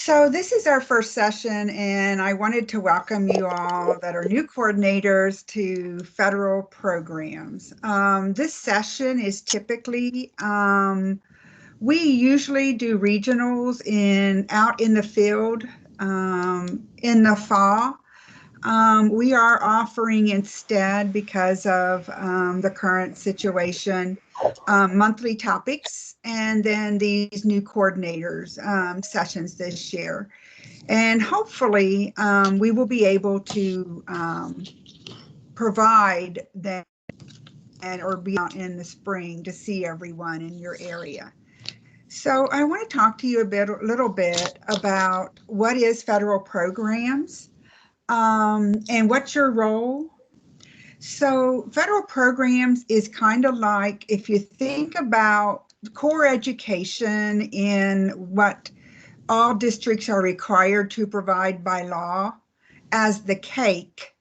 So this is our first session, and I wanted to welcome you all that are new coordinators to federal programs. This session is typically, we usually do regionals out in the field in the fall. We are offering instead, because of the current situation, monthly topics, and then these new coordinators sessions this year. And hopefully we will be able to provide them or be out in the spring to see everyone in your area. So I want to talk to you a little bit about what is federal programs and what's your role. So federal programs is kind of like, if you think about core education in what all districts are required to provide by law as the cake,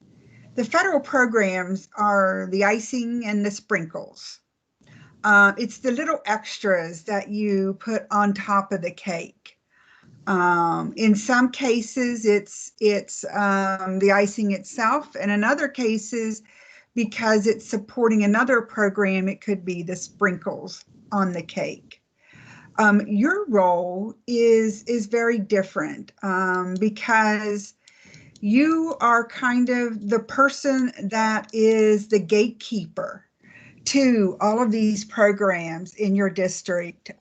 the federal programs are the icing and the sprinkles. It's the little extras that you put on top of the cake. In some cases, it's the icing itself, and in other cases, because it's supporting another program, it could be the sprinkles on the cake. Your role is very different because you are kind of the person that is the gatekeeper to all of these programs in your district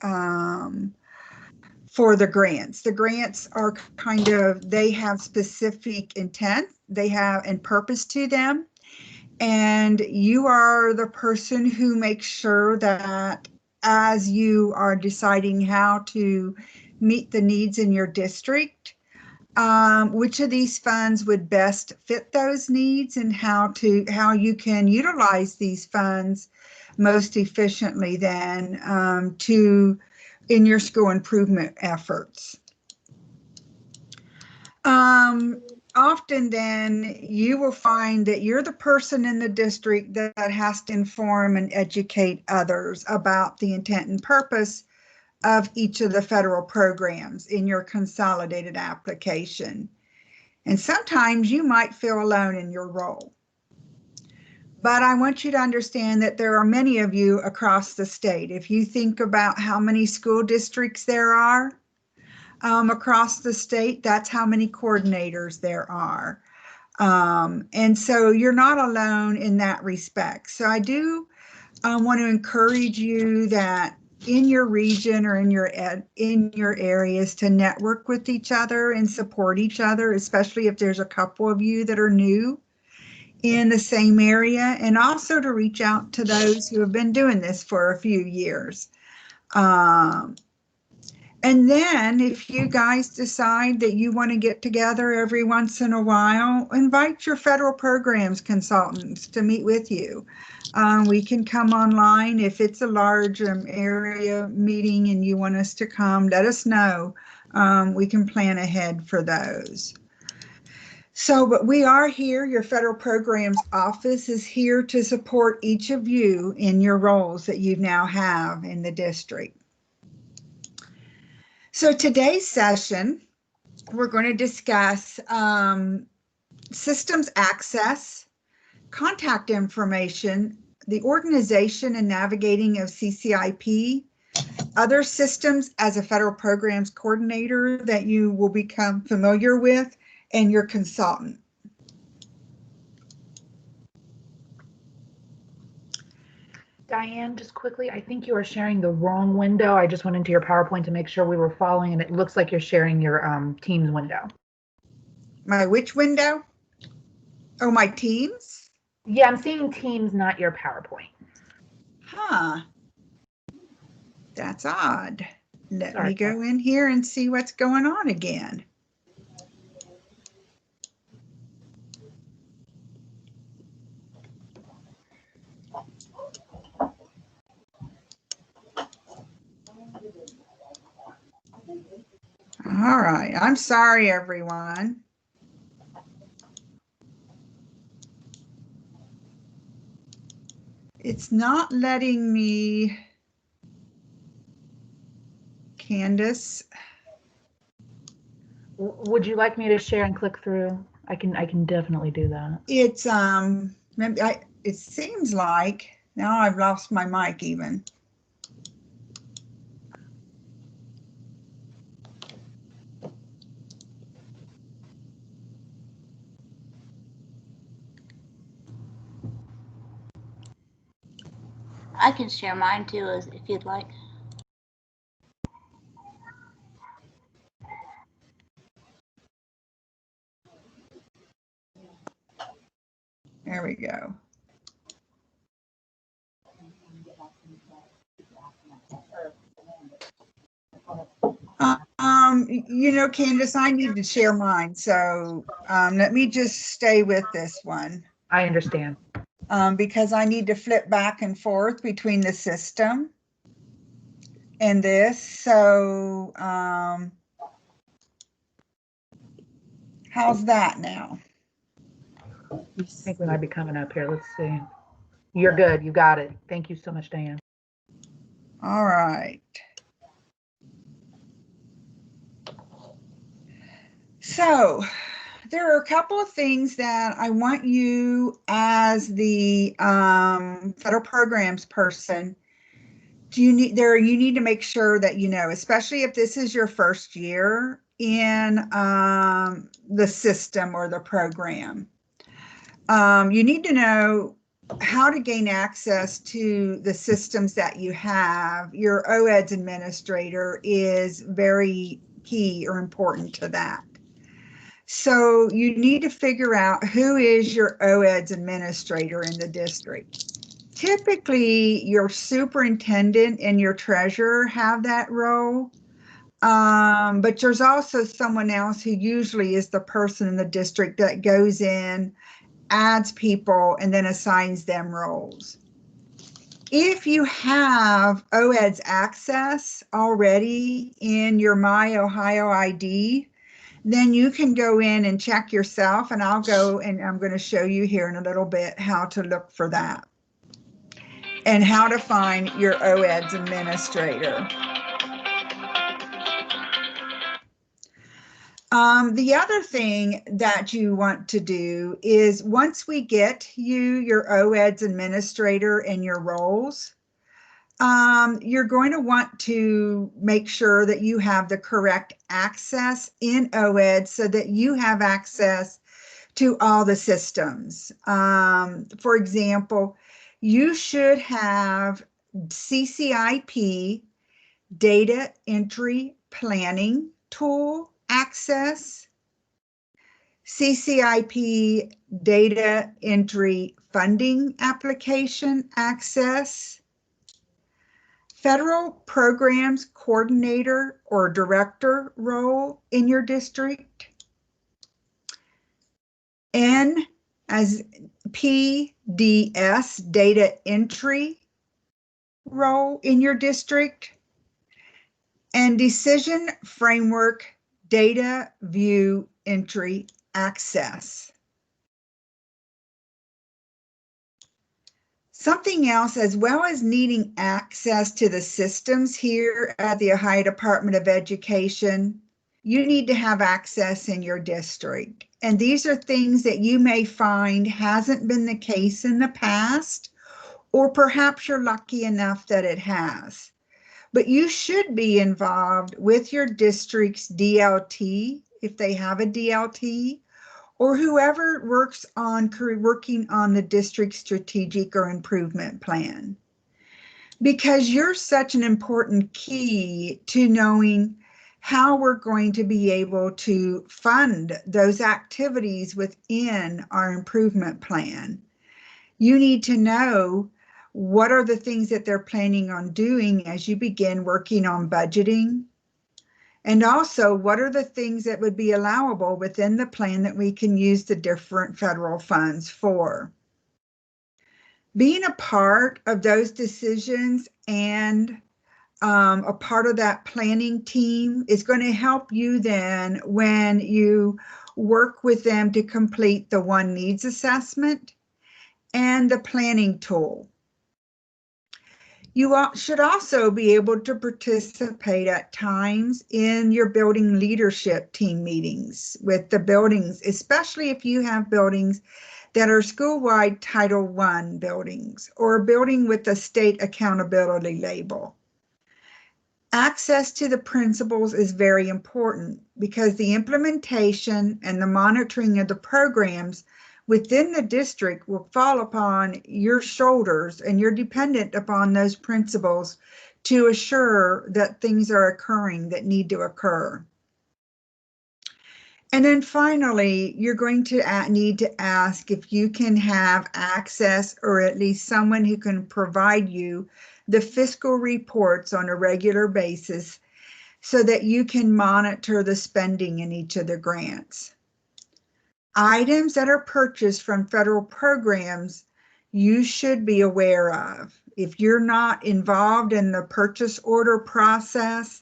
for the grants. The grants are kind of, they have specific intent, they have and purpose to them. And you are the person who makes sure that as you are deciding how to meet the needs in your district, which of these funds would best fit those needs, and how you can utilize these funds most efficiently then in your school improvement efforts. Often then you will find that you're the person in the district that has to inform and educate others about the intent and purpose of each of the federal programs in your consolidated application. And sometimes you might feel alone in your role. But I want you to understand that there are many of you across the state. If you think about how many school districts there are across the state, that's how many coordinators there are. And so you're not alone in that respect. So I do want to encourage you that in your region or in your areas to network with each other and support each other, especially if there's a couple of you that are new in the same area, and also to reach out to those who have been doing this for a few years. And then if you guys decide that you want to get together every once in a while, invite your federal programs consultants to meet with you. We can come online. If it's a large area meeting and you want us to come, let us know. We can plan ahead for those. So, but we are here, your federal programs office is here to support each of you in your roles that you now have in the district. So today's session, we're going to discuss systems access, contact information, the organization and navigating of CCIP, other systems as a federal programs coordinator that you will become familiar with, and your consultant. Diane, just quickly, I think you are sharing the wrong window. I just went into your PowerPoint to make sure we were following, and it looks like you're sharing your Teams window. My which window? Oh, my Teams? Yeah, I'm seeing Teams, not your PowerPoint. Huh. That's odd. Let me go in here and see what's going on again. All right, I'm sorry, everyone. It's not letting me, Candace. Would you like me to share and click through? I can definitely do that. It's maybe it seems like now I've lost my mic even. I can share mine too, if you'd like. There we go. You know, Candace, I need to share mine. So let me just stay with this one. I understand. Because I need to flip back and forth between the system and this. So how's that now? I think we might be coming up here. Let's see. You're good. You got it. Thank you so much, Diane. All right. So there are a couple of things that I want you as the federal programs person, you need to make sure that you know, especially if this is your first year in the system or the program. You need to know how to gain access to the systems that you have. Your OEDS administrator is very key or important to that. So you need to figure out who is your OEDS administrator in the district. Typically, your superintendent and your treasurer have that role, but there's also someone else who usually is the person in the district that goes in, adds people, and then assigns them roles. If you have OEDS access already in your My Ohio ID, then you can go in and check yourself, and I'll go and I'm going to show you here in a little bit how to look for that and how to find your OEDS administrator. The other thing that you want to do is once we get you your OEDS administrator and your roles, you're going to want to make sure that you have the correct access in OEDS so that you have access to all the systems. For example, you should have CCIP data entry planning tool access, CCIP data entry funding application access, federal programs coordinator or director role in your district, N as PDS data entry role in your district, and decision framework data view entry access. Something else, as well as needing access to the systems here at the Ohio Department of Education, you need to have access in your district. And these are things that you may find hasn't been the case in the past, or perhaps you're lucky enough that it has. But you should be involved with your district's DLT, if they have a DLT, or whoever working on the district strategic or improvement plan. Because you're such an important key to knowing how we're going to be able to fund those activities within our improvement plan. You need to know what are the things that they're planning on doing as you begin working on budgeting. And also, what are the things that would be allowable within the plan that we can use the different federal funds for? Being a part of those decisions and a part of that planning team is going to help you then when you work with them to complete the one needs assessment and the planning tool. should also be able to participate at times in your building leadership team meetings with the buildings, especially if you have buildings that are school-wide Title I buildings or a building with a state accountability label. Access to the principals is very important because the implementation and the monitoring of the programs within the district will fall upon your shoulders, and you're dependent upon those principals to assure that things are occurring that need to occur. And then finally, you're going to need to ask if you can have access, or at least someone who can provide you the fiscal reports on a regular basis so that you can monitor the spending in each of the grants. Items that are purchased from federal programs, you should be aware of. If you're not involved in the purchase order process,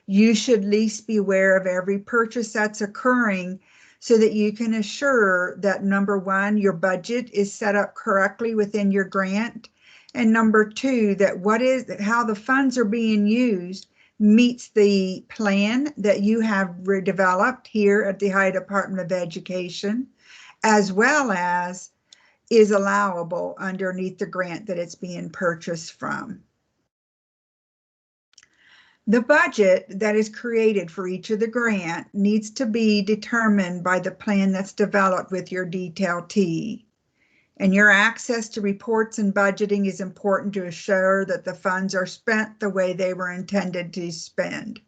you should at least be aware of every purchase that's occurring so that you can assure that, number one, your budget is set up correctly within your grant, and number two, that how the funds are being used meets the plan that you have developed here at the Ohio Department of Education, as well as is allowable underneath the grant that it's being purchased from. The budget that is created for each of the grant needs to be determined by the plan that's developed with your detail T. And your access to reports and budgeting is important to assure that the funds are spent the way they were intended to spend.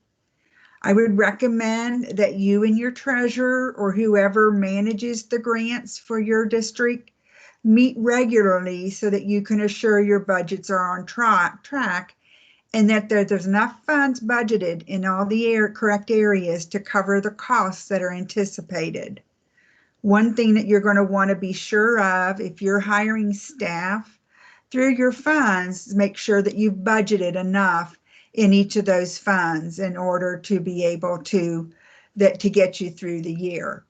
I would recommend that you and your treasurer or whoever manages the grants for your district meet regularly so that you can assure your budgets are on track and that there's enough funds budgeted in all the correct areas to cover the costs that are anticipated. One thing that you're going to want to be sure of if you're hiring staff through your funds is make sure that you've budgeted enough in each of those funds in order to be able to get you through the year.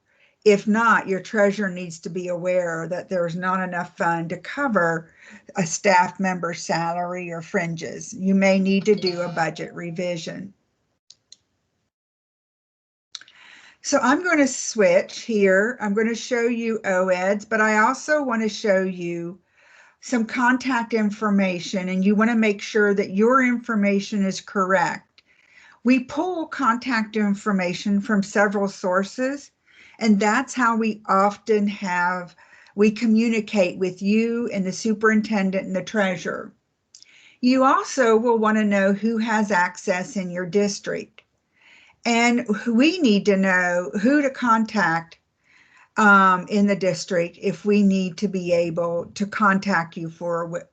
If not, your treasurer needs to be aware that there's not enough fund to cover a staff member's salary or fringes. You may need to do a budget revision. So I'm going to switch here. I'm going to show you OEDs, but I also want to show you some contact information, and you want to make sure that your information is correct. We pull contact information from several sources, and that's how we often we communicate with you and the superintendent and the treasurer. You also will want to know who has access in your district. And we need to know who to contact in the district if we need to be able to contact you for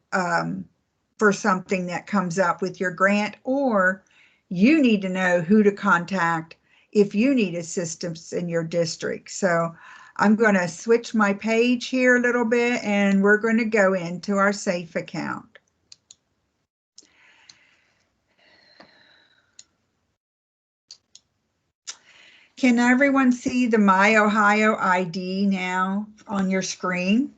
something that comes up with your grant, or you need to know who to contact if you need assistance in your district. So I'm going to switch my page here a little bit, and we're going to go into our SAFE account. Can everyone see the My Ohio ID now on your screen?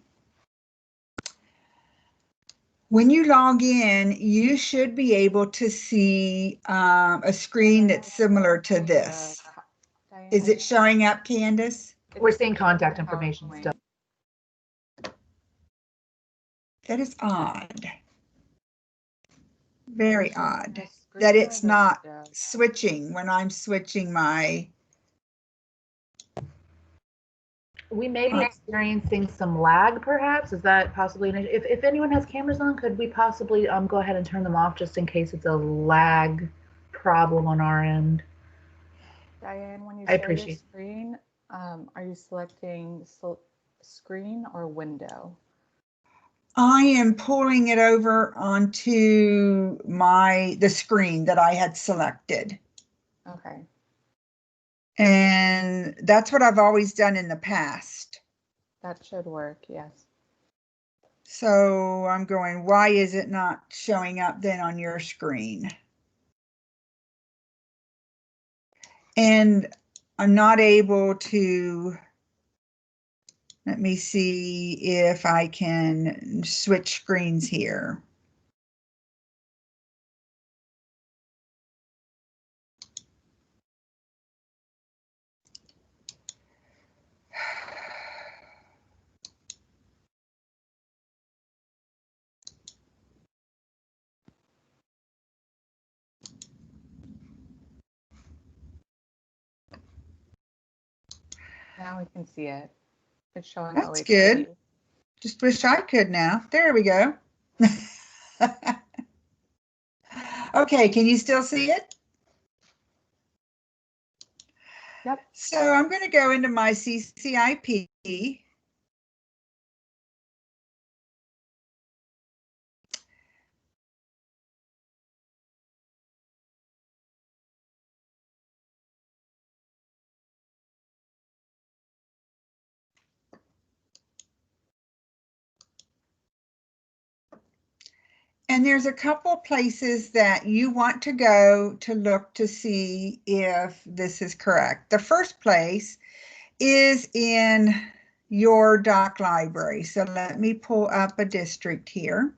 When you log in, you should be able to see a screen that's similar to this. Is it showing up, Candace? We're seeing contact information still. That is odd. Very odd that it's not switching when I'm switching my. We may be experiencing some lag, perhaps. Is that possibly an issue? If anyone has cameras on, could we possibly go ahead and turn them off just in case it's a lag problem on our end? Diane, when you share your screen, are you selecting screen or window? I am pulling it over onto the screen that I had selected. Okay. And that's what I've always done in the past. That should work, yes. So I'm going, why is it not showing up then on your screen? And I'm not able to, let me see if I can switch screens here. Now we can see it. It's showing That's OHIP. good. Just wish I could now. There we go. Okay, can you still see it? Yep. So I'm going to go into my CCIP. And there's a couple places that you want to go to look to see if this is correct. The first place is in your doc library. So let me pull up a district here.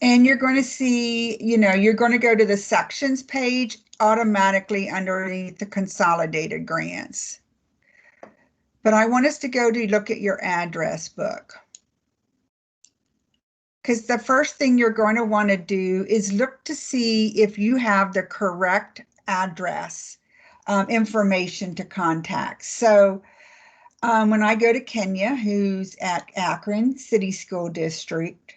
And you're going to see, you're going to go to the sections page automatically underneath the consolidated grants. But I want us to go to look at your address book. Because the first thing you're going to want to do is look to see if you have the correct address information to contact. So when I go to Kenya, who's at Akron City School District,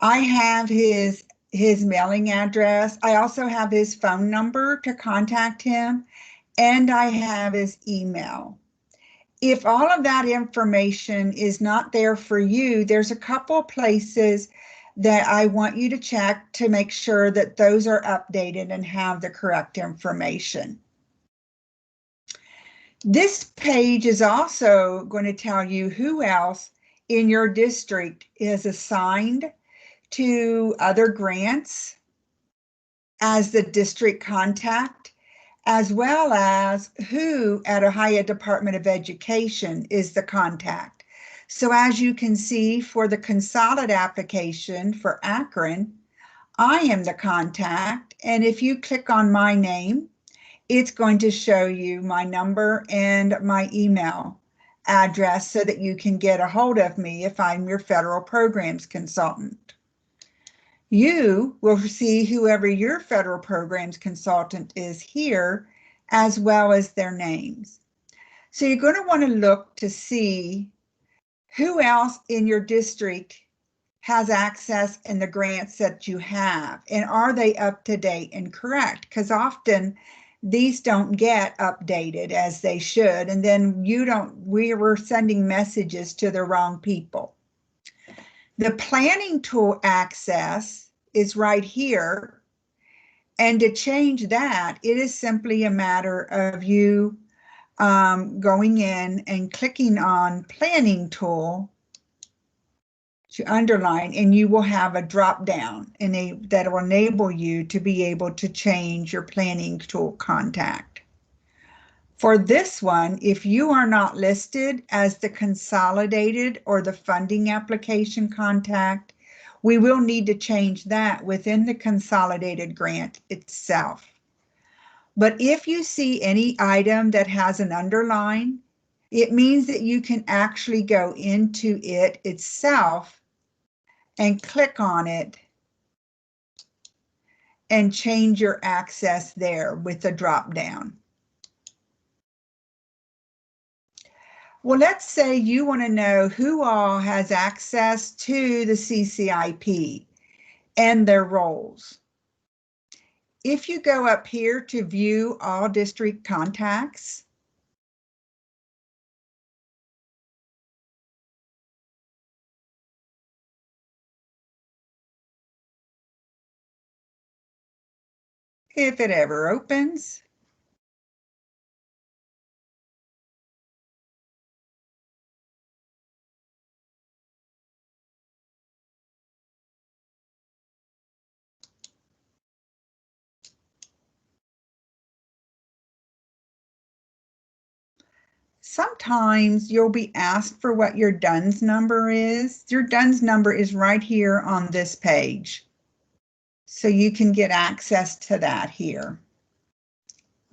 I have his mailing address. I also have his phone number to contact him, and I have his email. If all of that information is not there for you, there's a couple places that I want you to check to make sure that those are updated and have the correct information. This page is also going to tell you who else in your district is assigned to other grants as the district contact, as well as who at Ohio Department of Education is the contact. So as you can see for the consolidated application for Akron, I am the contact. And if you click on my name, it's going to show you my number and my email address so that you can get a hold of me if I'm your federal programs consultant. You will see whoever your federal programs consultant is here, as well as their names. So you're going to want to look to see who else in your district has access in the grants that you have, and are they up to date and correct? Because often these don't get updated as they should, and then we were sending messages to the wrong people. The planning tool access is right here. And to change that, it is simply a matter of you going in and clicking on planning tool to underline, and you will have a drop down that will enable you to be able to change your planning tool contact. For this one, if you are not listed as the consolidated or the funding application contact, we will need to change that within the consolidated grant itself. But if you see any item that has an underline, it means that you can actually go into it itself and click on it and change your access there with the drop down. Well, let's say you want to know who all has access to the CCIP and their roles. If you go up here to view all district contacts, if it ever opens, sometimes you'll be asked for what your DUNS number is. Your DUNS number is right here on this page. So you can get access to that here.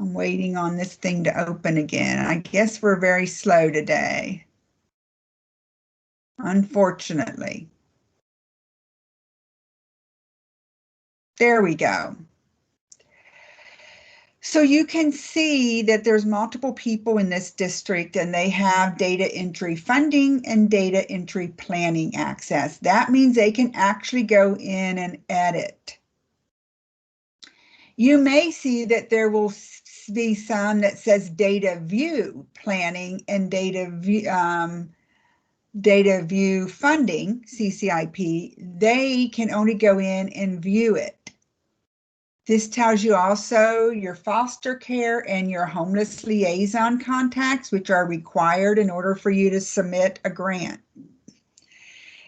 I'm waiting on this thing to open again. I guess we're very slow today, unfortunately. There we go. So you can see that there's multiple people in this district and they have data entry funding and data entry planning access. That means they can actually go in and edit. You may see that there will be some that says data view planning and data view funding, CCIP. They can only go in and view it. This tells you also your foster care and your homeless liaison contacts, which are required in order for you to submit a grant.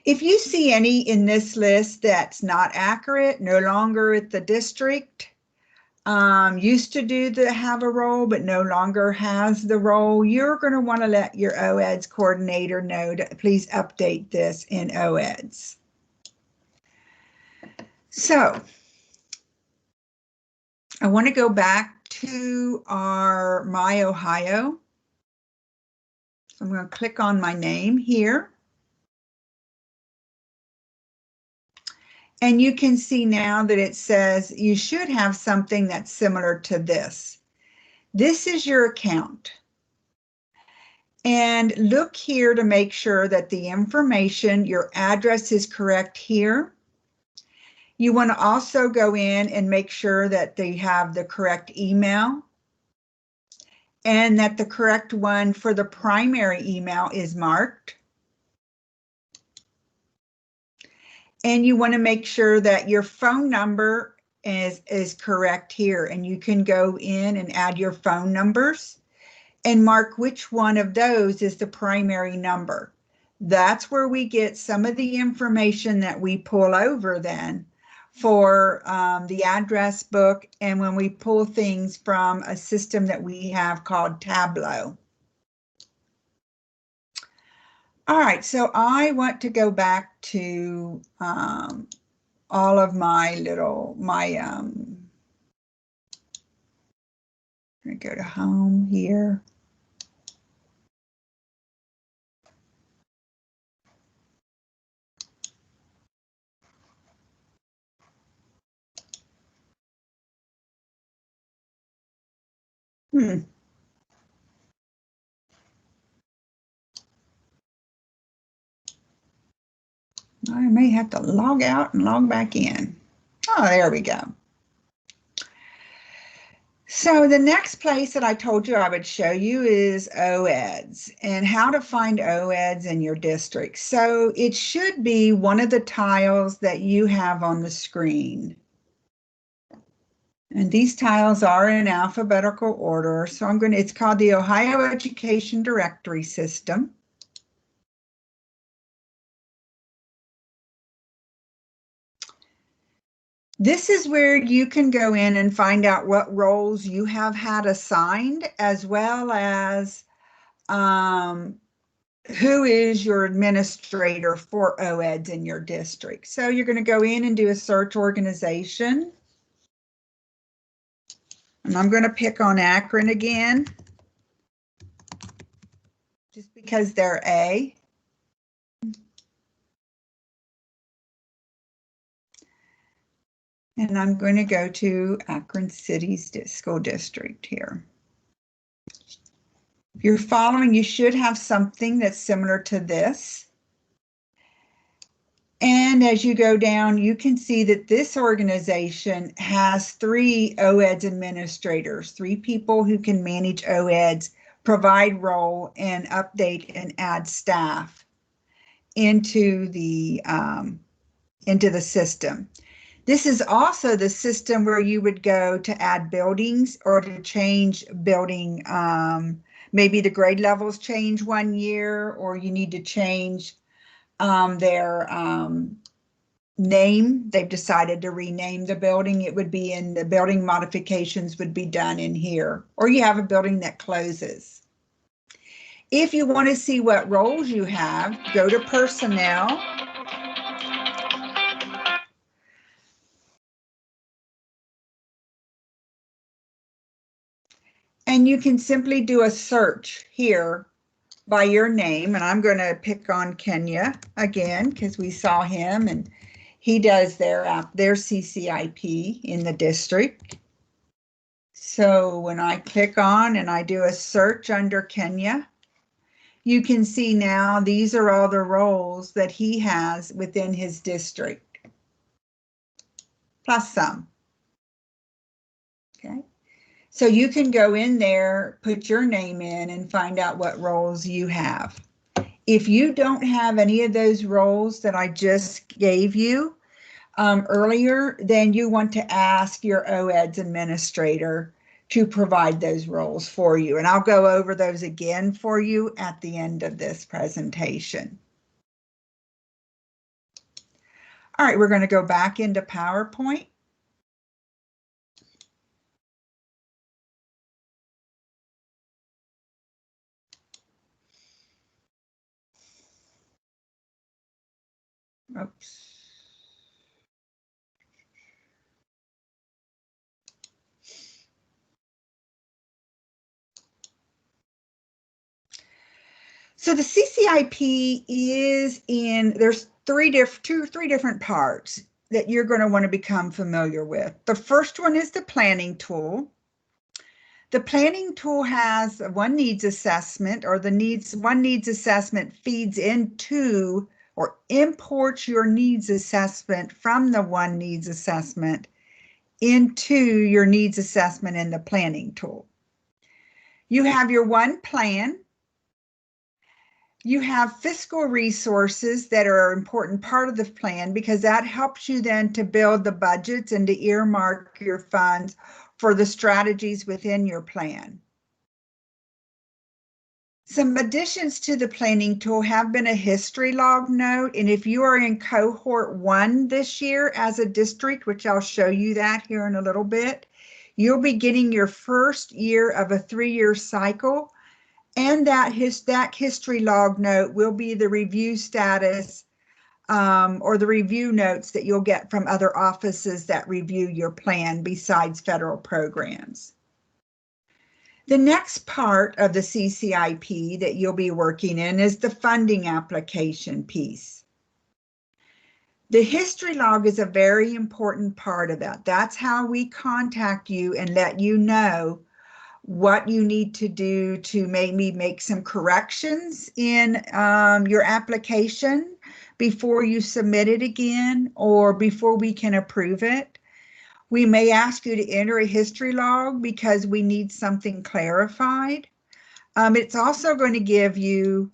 If you see any in this list that's not accurate, no longer at the district, used to have a role, but no longer has the role, you're going to want to let your OEDS coordinator know to please update this in OEDS. So I want to go back to our My Ohio. So I'm going to click on my name here. And you can see now that it says you should have something that's similar to this. This is your account. And look here to make sure that the information, your address is correct here. You want to also go in and make sure that they have the correct email and that the correct one for the primary email is marked. And you want to make sure that your phone number is correct here, and you can go in and add your phone numbers and mark which one of those is the primary number. That's where we get some of the information that we pull over then for the address book and when we pull things from a system that we have called Tableau. All right, so I want to go back to all of my I'm gonna go to home here. I may have to log out and log back in. Oh, there we go. So the next place that I told you I would show you is OEDS and how to find OEDS in your district. So it should be one of the tiles that you have on the screen. And these tiles are in alphabetical order. So it's called the Ohio Education Directory System. This is where you can go in and find out what roles you have had assigned, as well as who is your administrator for OEDS in your district. So you're going to go in and do a search organization. And I'm going to pick on Akron again, just because they're A. And I'm going to go to Akron City's school district here. If you're following, you should have something that's similar to this. And as you go down, you can see that this organization has 3 OEDS administrators, 3 people who can manage OEDS, provide role, and update and add staff into the system. This is also the system where you would go to add buildings or to change building. Maybe the grade levels change one year, or you need to change their name. They've decided to rename the building. It would be in the building modifications would be done in here, or you have a building that closes. If you want to see what roles you have, go to Personnel. And you can simply do a search here by your name. And I'm going to pick on Kenya again because we saw him and he does their CCIP in the district. So when I click on and I do a search under Kenya, you can see now these are all the roles that he has within his district, plus some. Okay. So you can go in there, put your name in and find out what roles you have. If you don't have any of those roles that I just gave you earlier, then you want to ask your OEDS administrator to provide those roles for you. And I'll go over those again for you at the end of this presentation. All right, we're going to go back into PowerPoint. Oops. So the CCIP is there's three different parts that you're going to want to become familiar with. The first one is the planning tool. The planning tool has one needs assessment, or one needs assessment feeds into or imports your needs assessment from the one needs assessment into your needs assessment in the planning tool. You have your one plan. You have fiscal resources that are an important part of the plan because that helps you then to build the budgets and to earmark your funds for the strategies within your plan. Some additions to the planning tool have been a history log note, and if you are in cohort 1 this year as a district, which I'll show you that here in a little bit, you'll be getting your first year of a 3-year cycle. And that history log note will be the review status or the review notes that you'll get from other offices that review your plan besides federal programs. The next part of the CCIP that you'll be working in is the funding application piece. The history log is a very important part of that. That's how we contact you and let you know what you need to do to maybe make some corrections in your application before you submit it again or before we can approve it. We may ask you to enter a history log because we need something clarified. It's also going to give you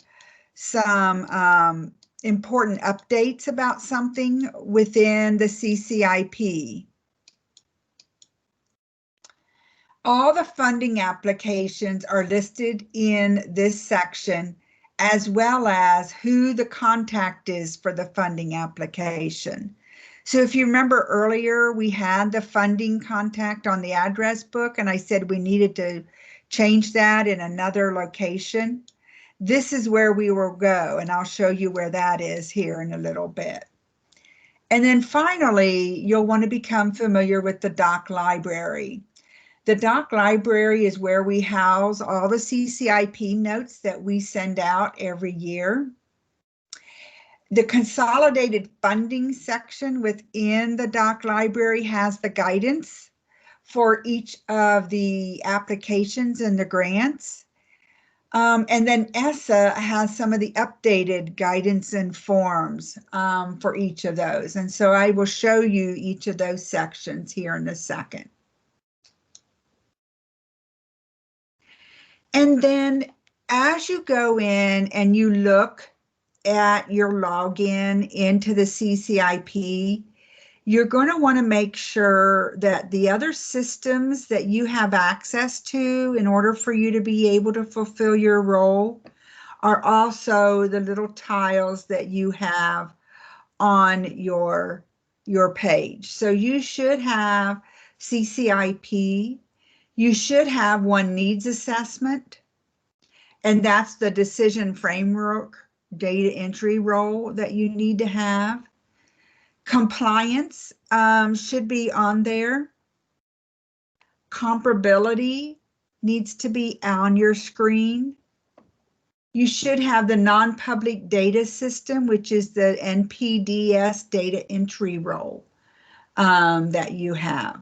some important updates about something within the CCIP. All the funding applications are listed in this section, as well as who the contact is for the funding application. So if you remember earlier, we had the funding contact on the address book, and I said we needed to change that in another location. This is where we will go, and I'll show you where that is here in a little bit. And then finally, you'll want to become familiar with the doc library. The doc library is where we house all the CCIP notes that we send out every year. The consolidated funding section within the doc library has the guidance for each of the applications and the grants. And then ESSA has some of the updated guidance and forms for each of those. And so I will show you each of those sections here in a second. And then as you go in and you look at your login into the CCIP, you're going to want to make sure that the other systems that you have access to in order for you to be able to fulfill your role are also the little tiles that you have on your page. So you should have CCIP. You should have one needs assessment, And that's the decision framework data entry role that you need to have. Compliance should be on there. Comparability needs to be on your screen. You should have the non-public data system, which is the NPDS data entry role that you have.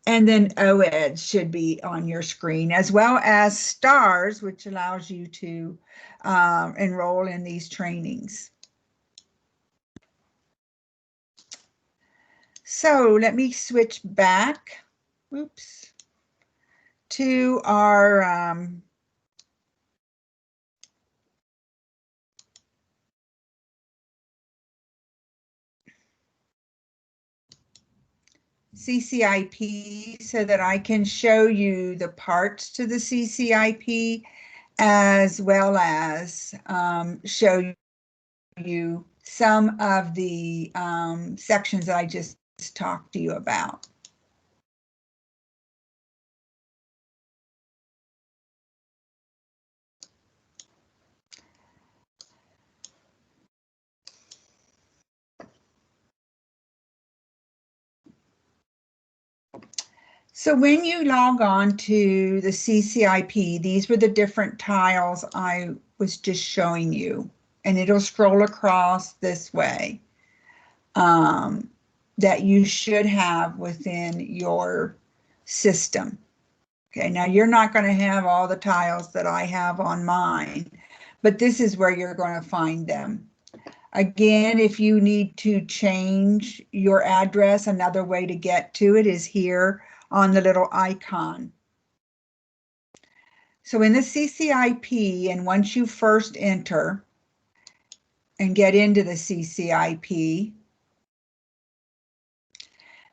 And then OED should be on your screen, as well as STARS, which allows you to enroll in these trainings. So let me switch back, oops, to our CCIP so that I can show you the parts to the CCIP, as well as show you some of the sections that I just talked to you about. So when you log on to the CCIP, these were the different tiles I was just showing you, and it'll scroll across this way that you should have within your system. Okay, now you're not going to have all the tiles that I have on mine, but this is where you're going to find them. Again, if you need to change your address, another way to get to it is here on the little icon. So in the CCIP, and once you first enter and get into the CCIP,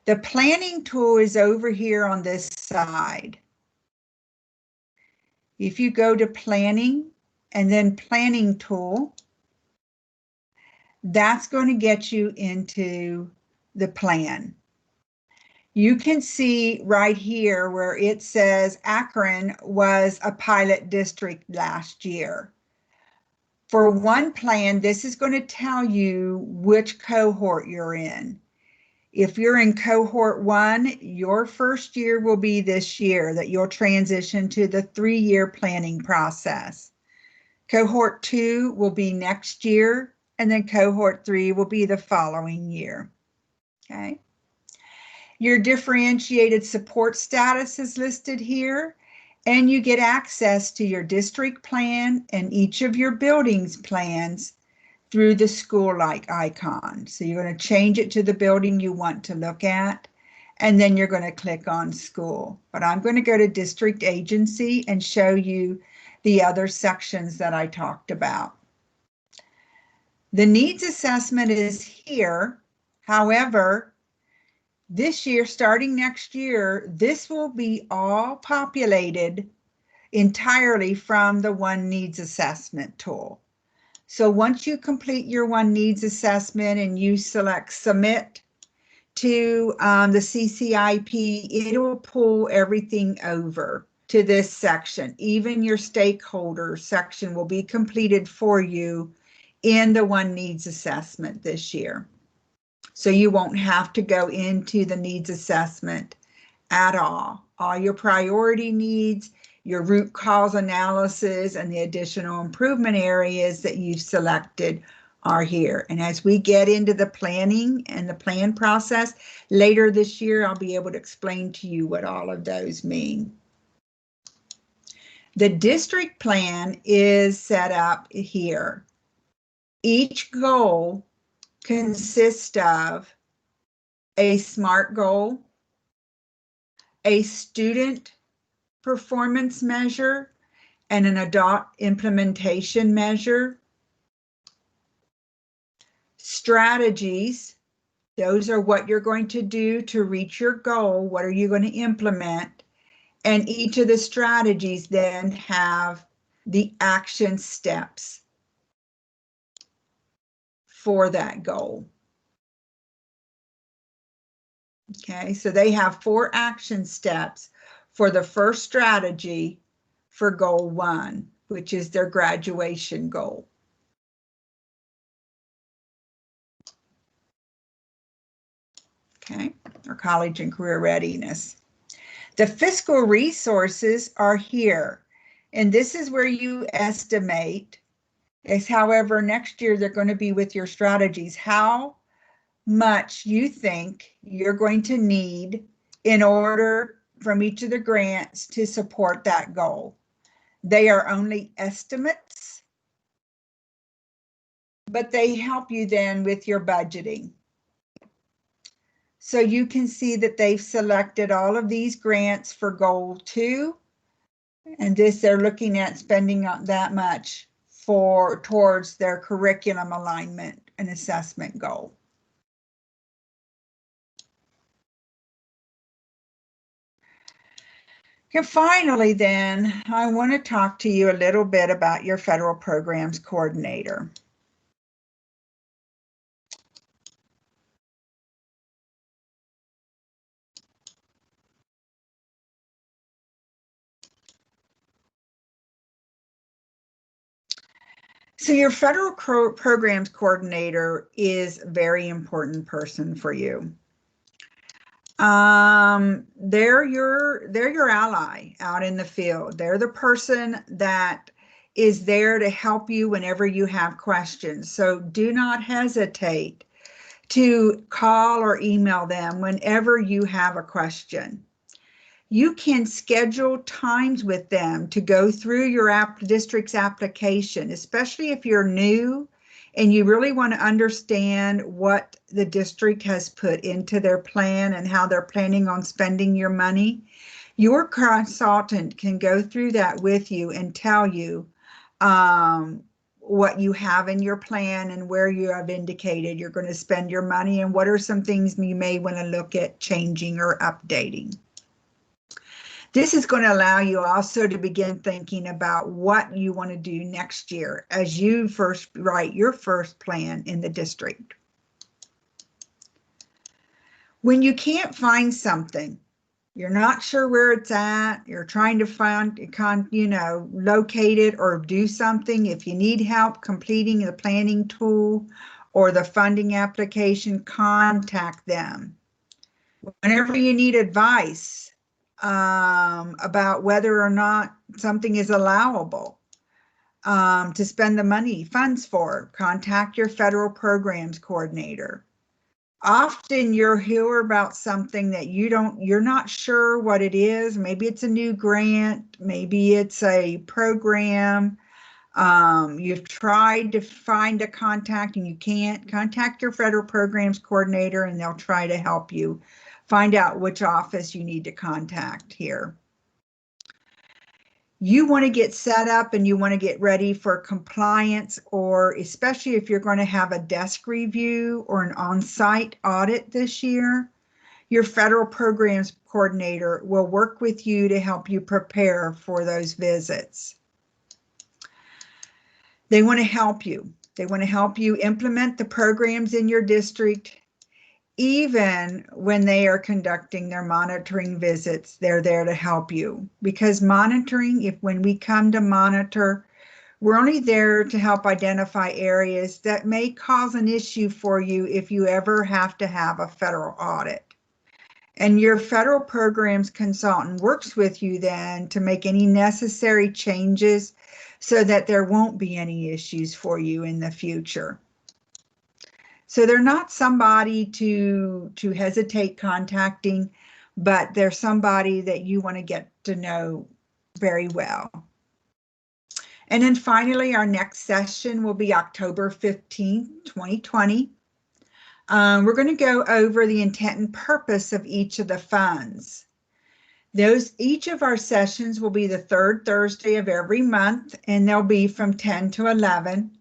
the planning tool is over here on this side. If you go to planning and then planning tool, that's going to get you into the plan. You can see right here where it says Akron was a pilot district last year. For one plan, this is going to tell you which cohort you're in. If you're in cohort 1, your first year will be this year that you'll transition to the 3-year planning process. Cohort 2 will be next year, and then cohort 3 will be the following year. Okay. Your differentiated support status is listed here, and you get access to your district plan and each of your buildings plans through the school-like icon. So you're going to change it to the building you want to look at, and then you're going to click on school. But I'm going to go to district agency and show you the other sections that I talked about. The needs assessment is here. However, this year, starting next year, this will be all populated entirely from the One Needs Assessment tool. So once you complete your One Needs Assessment and you select Submit to the CCIP, it will pull everything over to this section. Even your stakeholder section will be completed for you in the One Needs Assessment this year. So you won't have to go into the needs assessment at all. All your priority needs, your root cause analysis, and the additional improvement areas that you've selected are here. And as we get into the planning and the plan process later this year, I'll be able to explain to you what all of those mean. The district plan is set up here. Each goal consists of a SMART goal, a student performance measure, and an adult implementation measure. Strategies, those are what you're going to do to reach your goal. What are you going to implement? And each of the strategies then have the action steps for that goal. Okay, so they have 4 action steps for the first strategy for goal 1. which is their graduation goal. Okay, or college and career readiness. The fiscal resources are here, and this is where you estimate is, however, next year they're going to be with your strategies, how much you think you're going to need in order from each of the grants to support that goal. They are only estimates, but they help you then with your budgeting. So you can see that they've selected all of these grants for goal 2, and this they're looking at spending that much towards their curriculum alignment and assessment goal. And finally, then, I want to talk to you a little bit about your federal programs coordinator. So your federal programs coordinator is a very important person for you. They're your ally out in the field. They're the person that is there to help you whenever you have questions. So do not hesitate to call or email them whenever you have a question. You can schedule times with them to go through your district's application, especially if you're new and you really want to understand what the district has put into their plan and how they're planning on spending your money. Your consultant can go through that with you and tell you what you have in your plan and where you have indicated you're going to spend your money and what are some things you may want to look at changing or updating. This is going to allow you also to begin thinking about what you want to do next year as you first write your first plan in the district. When you can't find something, you're not sure where it's at, you're trying to find, locate it or do something. If you need help completing the planning tool or the funding application, contact them. Whenever you need advice about whether or not something is allowable to spend the funds for, contact your federal programs coordinator. Often you'll hear about something that you're not sure what it is. Maybe it's a new grant, maybe it's a program. You've tried to find a contact and you can't. Contact your federal programs coordinator and they'll try to help you find out which office you need to contact here. You want to get set up and you want to get ready for compliance, or especially if you're going to have a desk review or an on-site audit this year, your federal programs coordinator will work with you to help you prepare for those visits. They want to help you. They want to help you implement the programs in your district. Even when they are conducting their monitoring visits, they're there to help you. Because monitoring, when we come to monitor, we're only there to help identify areas that may cause an issue for you if you ever have to have a federal audit. And your federal programs consultant works with you then to make any necessary changes so that there won't be any issues for you in the future. So they're not somebody to hesitate contacting, but they're somebody that you want to get to know very well. And then finally, our next session will be October 15th, 2020. We're going to go over the intent and purpose of each of the funds. Each of our sessions will be the third Thursday of every month, and they'll be from 10 to 11.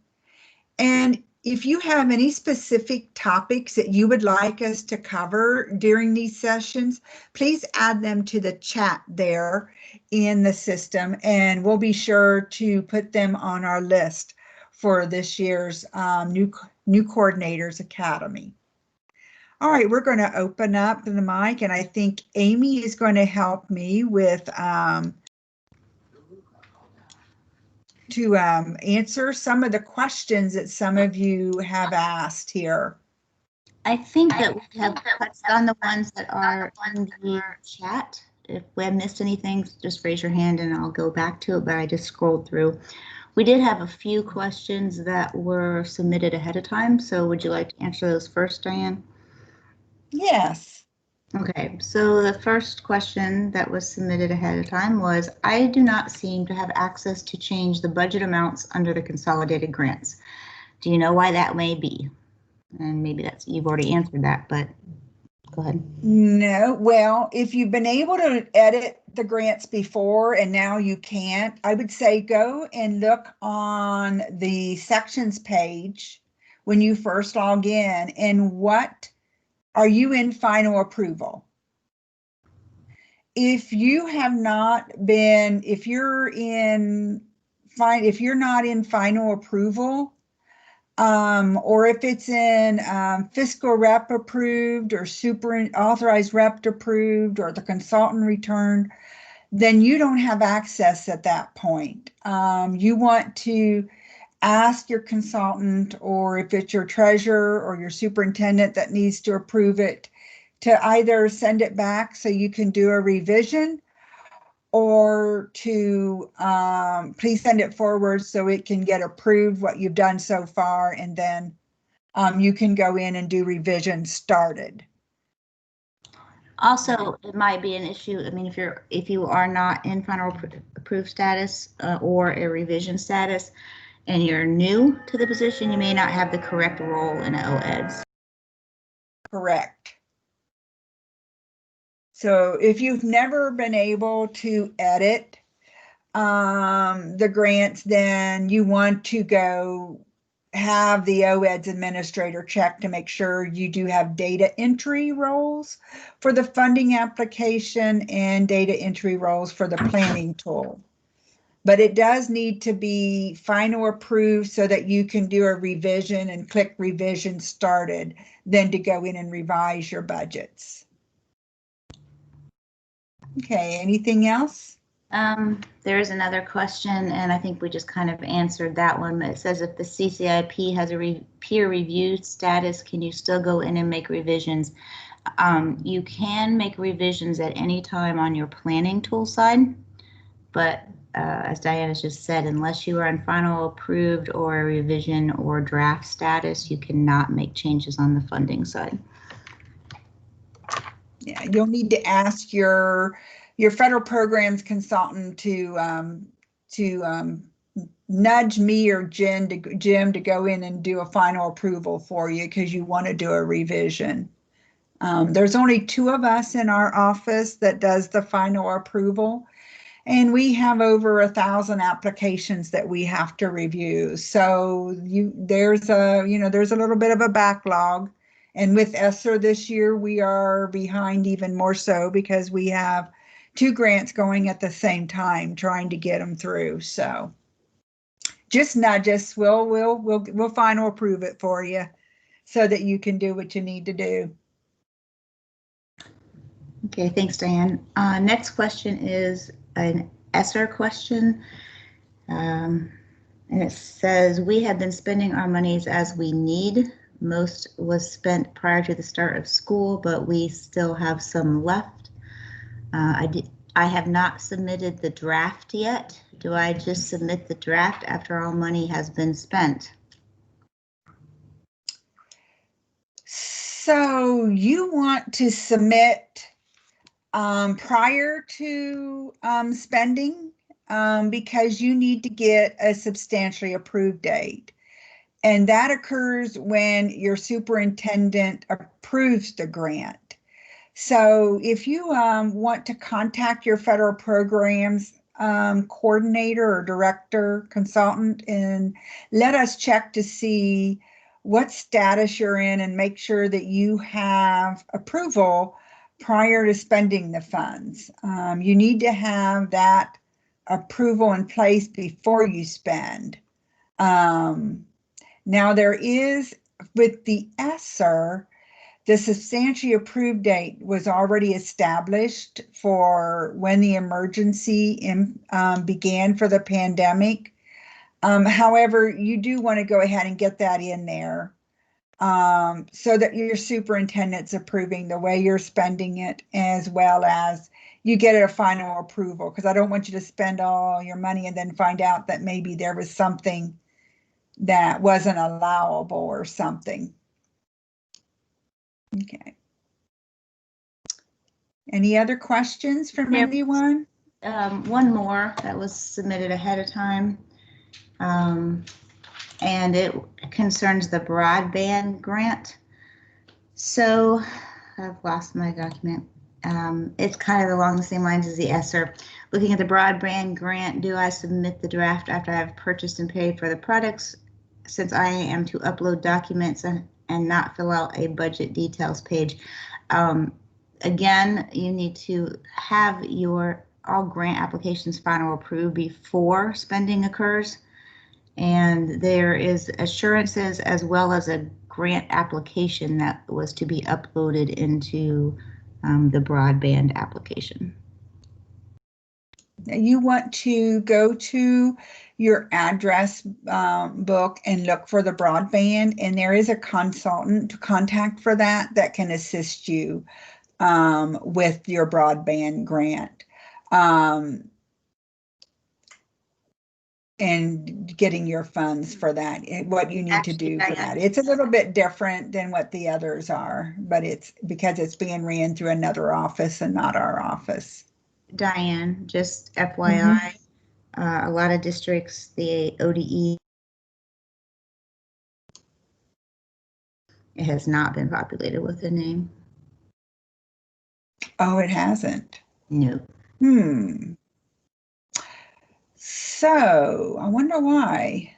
And if you have any specific topics that you would like us to cover during these sessions, please add them to the chat there in the system, and we'll be sure to put them on our list for this year's new Coordinators Academy. All right, we're going to open up the mic, and I think Amy is going to help me with answer some of the questions that some of you have asked here? I think that we have touched on the ones that are in the chat. If we have missed anything, just raise your hand and I'll go back to it, but I just scrolled through. We did have a few questions that were submitted ahead of time, so would you like to answer those first, Diane? Yes. Okay, so the first question that was submitted ahead of time was, I do not seem to have access to change the budget amounts under the consolidated grants. Do you know why that may be? And maybe you've already answered that, but go ahead. No, well, if you've been able to edit the grants before and now you can't, I would say go and look on the sections page when you first log in, and what are you in final approval? If you have not been, if you're not in final approval, or if it's in fiscal rep approved or super authorized rep approved or the consultant return, then you don't have access at that point. You want to ask your consultant, or if it's your treasurer or your superintendent that needs to approve it, to either send it back so you can do a revision, or to please send it forward so it can get approved what you've done so far, and then you can go in and do revisions started. Also, it might be an issue. I mean, if you are not in final approved status or a revision status, and you're new to the position, you may not have the correct role in OEDS. Correct. So if you've never been able to edit the grants, then you want to go have the OEDS administrator check to make sure you do have data entry roles for the funding application and data entry roles for the planning tool. But it does need to be final approved so that you can do a revision and click revision started, then to go in and revise your budgets. Okay, anything else? There is another question, and I think we just kind of answered that one. It says, if the CCIP has a peer review status, can you still go in and make revisions? You can make revisions at any time on your planning tool side, but as Diana just said, unless you are in final approved or a revision or draft status, you cannot make changes on the funding side. Yeah, you'll need to ask your federal programs consultant to nudge me or Jim to go in and do a final approval for you, because you want to do a revision. There's only 2 of us in our office that does the final approval, and we have over 1,000 applications that we have to review. So there's a little bit of a backlog. And with ESSER this year, we are behind even more so, because we have 2 grants going at the same time, trying to get them through. So just nudge us. We'll final approve it for you so that you can do what you need to do. Okay, thanks, Diane. Next question is an ESSER question. And it says, we have been spending our monies as we need. Most was spent prior to the start of school, but we still have some left. I have not submitted the draft yet. Do I just submit the draft after all money has been spent? So you want to submit prior to spending, because you need to get a substantially approved date. And that occurs when your superintendent approves the grant. So if you want to contact your federal programs coordinator or director, consultant, and let us check to see what status you're in and make sure that you have approval prior to spending the funds. You need to have that approval in place before you spend. Now there is, with the ESSER, the substantially approved date was already established for when the emergency began for the pandemic. However, you do want to go ahead and get that in there so that your superintendent's approving the way you're spending it, as well as you get a final approval, because I don't want you to spend all your money and then find out that maybe there was something that wasn't allowable or something. Okay. Any other questions from anyone? One more that was submitted ahead of time. And it concerns the broadband grant. So I've lost my document. It's kind of along the same lines as the ESSER. Looking at the broadband grant, do I submit the draft after I've purchased and paid for the products, since I am to upload documents and not fill out a budget details page? Again, you need to have all grant applications final approved before spending occurs. And there is assurances as well as a grant application that was to be uploaded into the broadband application. You want to go to your address book and look for the broadband, and there is a consultant to contact for that can assist you with your broadband grant. And getting your funds for that, what you need to do for that. It's a little bit different than what the others are, but it's because it's being ran through another office and not our office. Diane, just FYI, a lot of districts, the ODE, it has not been populated with a name. Oh, it hasn't? No. So I wonder why.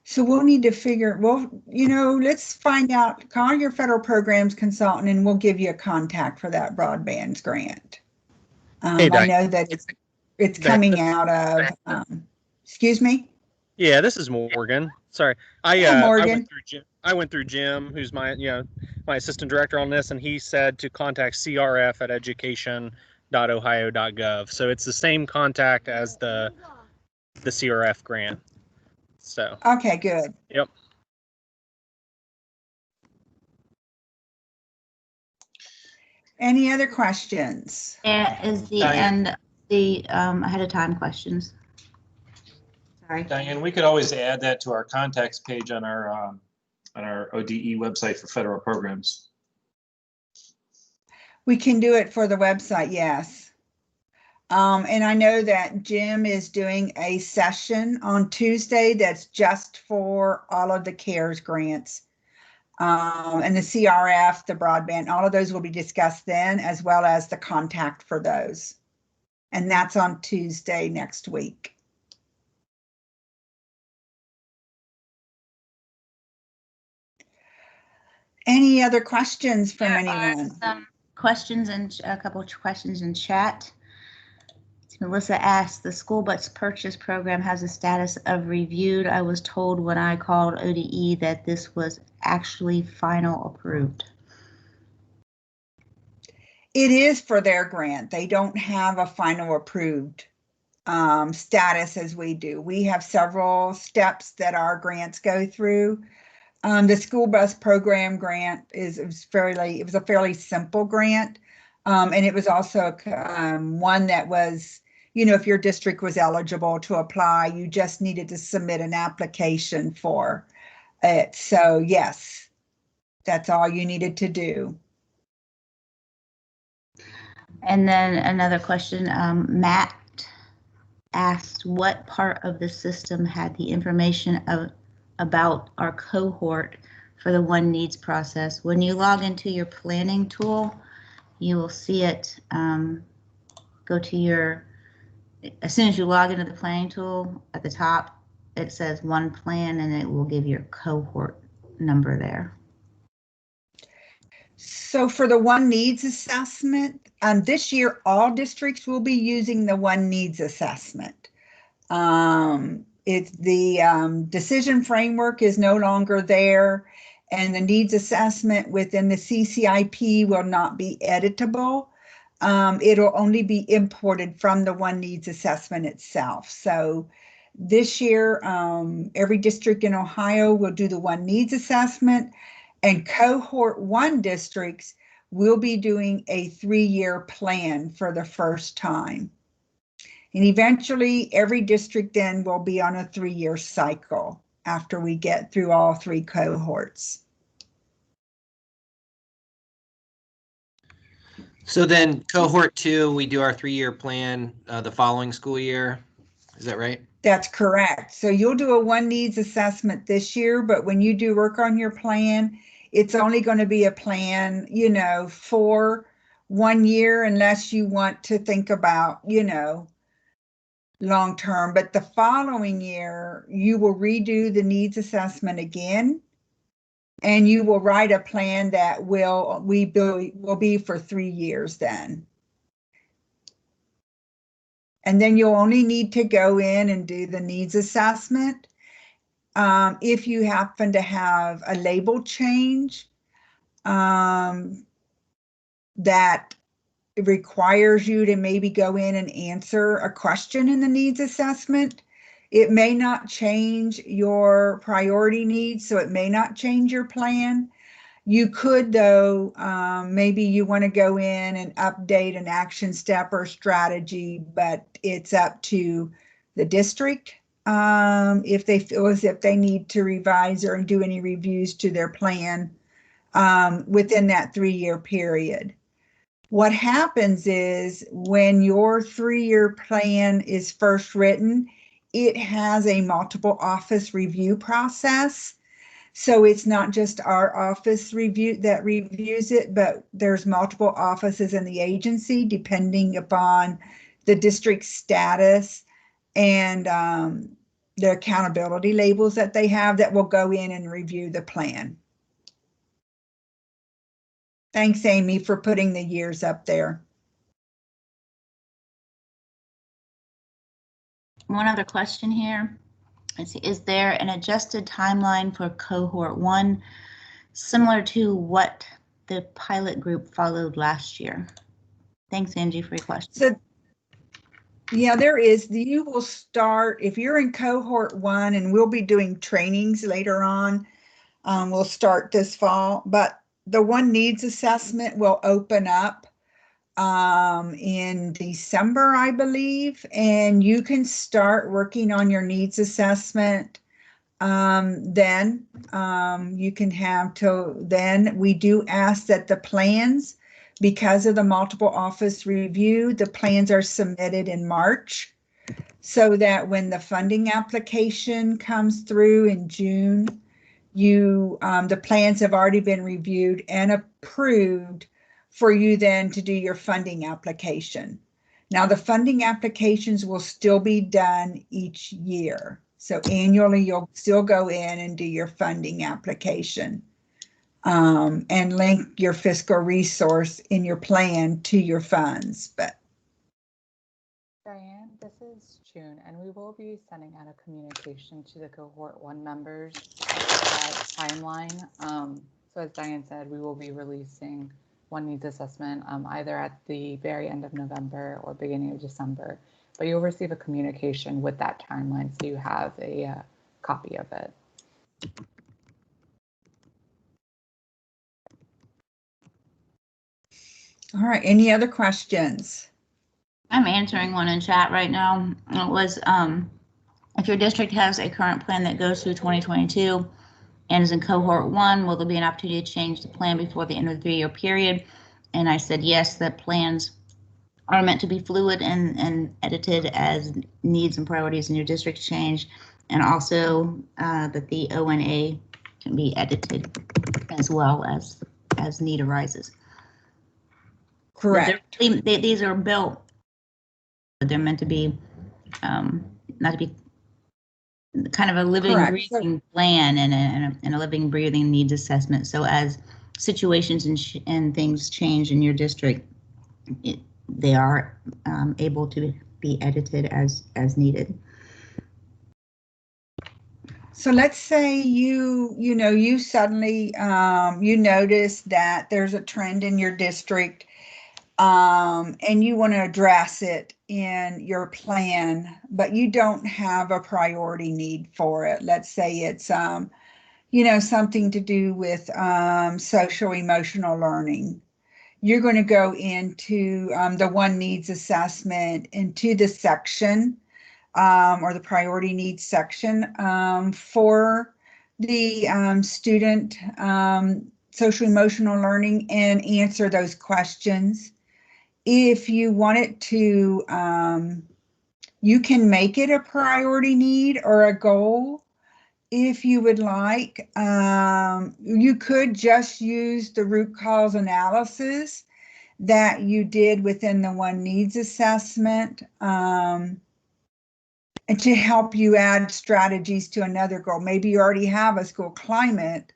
So we'll need to figure, well, let's find out, call your federal programs consultant and we'll give you a contact for that broadband grant. Hey, I know that it's coming out of, excuse me? Yeah, this is Morgan. Sorry. Morgan. I went through Jim, who's my assistant director on this, and he said to contact CRF at education.ohio.gov. So it's the same contact as the CRF grant. So. Okay, good. Yep. Any other questions? That is the end, the ahead of time questions. Sorry. Diane, we could always add that to our contacts page on our ODE website for federal programs. We can do it for the website, yes. And I know that Jim is doing a session on Tuesday that's just for all of the CARES grants. And the CRF, the broadband, all of those will be discussed then, as well as the contact for those. And that's on Tuesday next week. Any other questions from anyone? Some questions and a couple of questions in chat. Melissa asked, the school bus purchase program has a status of reviewed. I was told when I called ODE that this was actually final approved. It is for their grant. They don't have a final approved status as we do. We have several steps that our grants go through. The school bus program grant it was a fairly simple grant. And it was also one that was, if your district was eligible to apply, you just needed to submit an application for it. So yes, that's all you needed to do. And then another question, Matt asked what part of the system had the information about our cohort for the One Needs process. When you log into your planning tool, you will see it go to as soon as you log into the planning tool at the top, it says one plan and it will give your cohort number there. So for the One Needs assessment, this year, all districts will be using the One Needs assessment. It's the decision framework is no longer there, and the needs assessment within the CCIP will not be editable. it'll only be imported from the One Needs Assessment itself. So this year, every district in Ohio will do the One Needs Assessment, and Cohort 1 districts will be doing a 3-year plan for the first time. And eventually, every district then will be on a 3-year cycle after we get through all 3 cohorts. So then cohort 2, we do our 3-year plan the following school year. Is that right? That's correct. So you'll do a One Needs Assessment this year, but when you do work on your plan, it's only going to be a plan, you know, for 1 year, unless you want to think about, you know, long term. But the following year, you will redo the needs assessment again, and you will write a plan that will be for 3 years then. And then you'll only need to go in and do the needs assessment. If you happen to have a label change that requires you to maybe go in and answer a question in the needs assessment, it may not change your priority needs, so it may not change your plan. You could, though, maybe you want to go in and update an action step or strategy, but it's up to the district if they feel as if they need to revise or do any reviews to their plan within that 3-year period. What happens is when your 3-year plan is first written, it has a multiple office review process. So it's not just our office that reviews it, but there's multiple offices in the agency depending upon the district's status and the accountability labels that they have that will go in and review the plan. Thanks, Amy, for putting the years up there. One other question here. Let's see, is there an adjusted timeline for cohort 1 similar to what the pilot group followed last year? Thanks, Angie, for your question. So, yeah, there is. You will start, if you're in cohort 1, and we'll be doing trainings later on, we'll start this fall, but the One Needs Assessment will open up in December, I believe, and you can start working on your needs assessment. Then you can have till then. We do ask that the plans, because of the multiple office review, the plans are submitted in March, so that when the funding application comes through in June, the plans have already been reviewed and approved for you then to do your funding application. Now, the funding applications will still be done each year. So annually, you'll still go in and do your funding application and link your fiscal resource in your plan to your funds. But Diane, this is June, and we will be sending out a communication to the Cohort 1 members timeline. So as Diane said, we will be releasing One Needs Assessment either at the very end of November or beginning of December, but you'll receive a communication with that timeline so you have a copy of it. all right, any other questions? I'm answering one in chat right now. It was, if your district has a current plan that goes through 2022 and is in cohort 1, will there be an opportunity to change the plan before the end of the 3-year period? And I said, yes, that plans are meant to be fluid and edited as needs and priorities in your district change, and also that the ONA can be edited as well as need arises. Correct. These are built, they're meant to be, not to be kind of a living, Correct. breathing plan and a living, breathing needs assessment. So as situations and things change in your district, they are able to be edited as needed. So let's say you suddenly you notice that there's a trend in your district and you want to address it in your plan, but you don't have a priority need for it. Let's say it's, you know, something to do with social emotional learning. You're going to go into the one needs assessment into the section or the priority needs section for the student social emotional learning and answer those questions. If you want it to, you can make it a priority need or a goal. If you would like, you could just use the root cause analysis that you did within the one needs assessment and to help you add strategies to another goal. Maybe you already have a school climate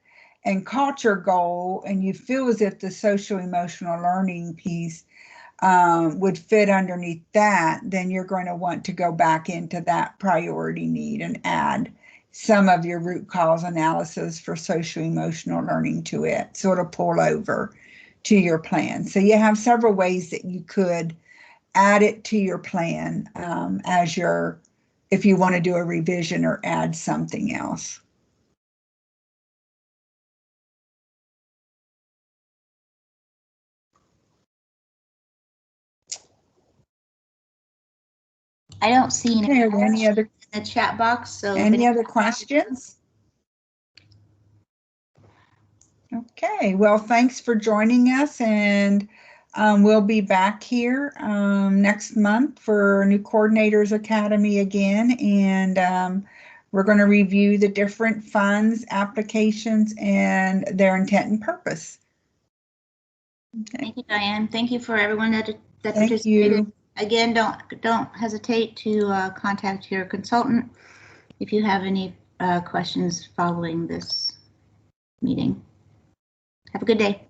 and culture goal and you feel as if the social emotional learning piece would fit underneath that, then you're going to want to go back into that priority need and add some of your root cause analysis for social emotional learning to it. So it'll pull over to your plan. So you have several ways that you could add it to your plan as your, if you want to do a revision or add something else. I don't see Okay, are there any other in the chat box. So any other questions? Okay, well, thanks for joining us, and we'll be back here next month for New Coordinators Academy again, and we're going to review the different funds, applications, and their intent and purpose. Okay. Thank you, Diane. Thank you for everyone that Thank participated. you. Again, don't hesitate to contact your consultant if you have any questions following this meeting. Have a good day.